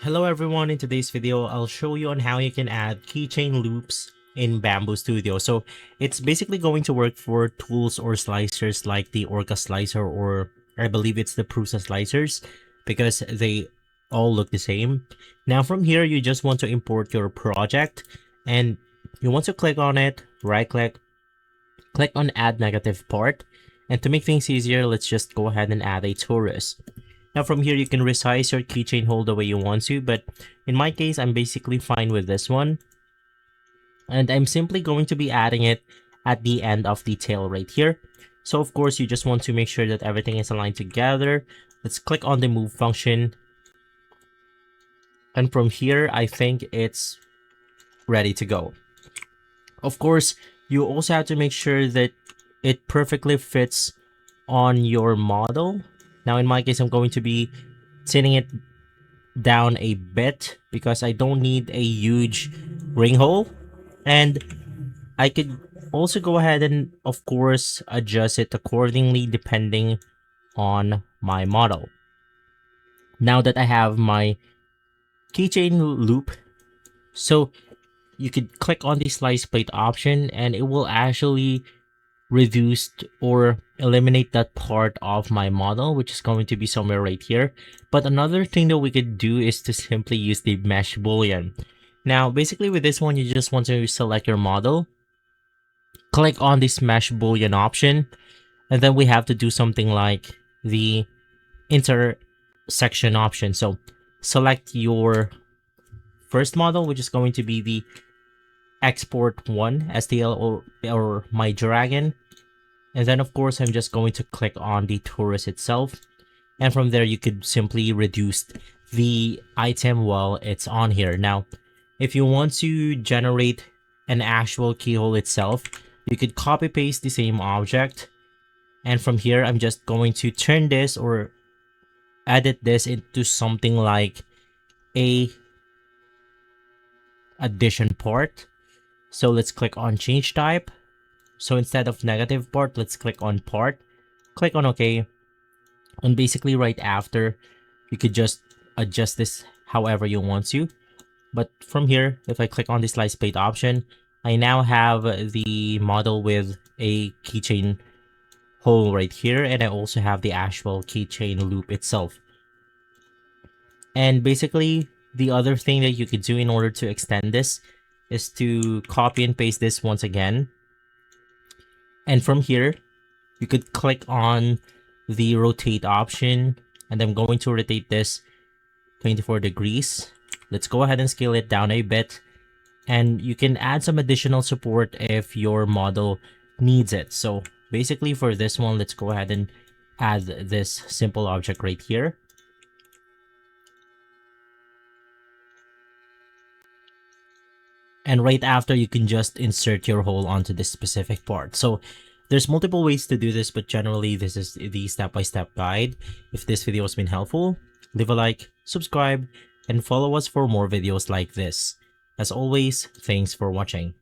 Hello everyone, in today's video I'll show you on how you can add keychain loops in Bambu Studio. So it's basically going to work for tools or slicers like the Orca slicer, or I believe it's the Prusa slicers, because they all look the same. Now from here you just want to import your project and you want to click on it, right click on add negative part, and to make things easier let's just go ahead and add a torus. Now from here you can resize your keychain hole the way you want to, but in my case I'm basically fine with this one. And I'm simply going to be adding it at the end of the tail right here. So of course you just want to make sure that everything is aligned together. Let's click on the move function. And from here I think it's ready to go. Of course you also have to make sure that it perfectly fits on your model. Now in my case, I'm going to be tinning it down a bit because I don't need a huge ring hole. And I could also go ahead and, of course, adjust it accordingly depending on my model. Now that I have my keychain loop, so you could click on the slice plate option and it will actually reduce or eliminate that part of my model, which is going to be somewhere right here. But another thing that we could do is to simply use the mesh boolean. Now basically with this one you just want to select your model, click on this mesh boolean option, and then we have to do something like the intersection option. So select your first model, which is going to be the export one STL or my dragon. And then of course I'm just going to click on the torus itself, and from there you could simply reduce the item while it's on here. Now if you want to generate an actual keyhole itself, you could copy paste the same object, and from here I'm just going to turn this or edit this into something like a addition part. So let's click on change type. So instead of negative part, let's click on part, click on OK, and basically right after you could just adjust this however you want to. But from here, if I click on the slice plate option, I now have the model with a keychain hole right here, and I also have the actual keychain loop itself. And basically the other thing that you could do in order to extend this is to copy and paste this once again. And from here, you could click on the rotate option, and I'm going to rotate this 24 degrees. Let's go ahead and scale it down a bit, and you can add some additional support if your model needs it. So basically for this one, let's go ahead and add this simple object right here. And right after, you can just insert your hole onto this specific part. So there's multiple ways to do this, but generally this is the step-by-step guide. If this video has been helpful, leave a like, subscribe, and follow us for more videos like this. As always, thanks for watching.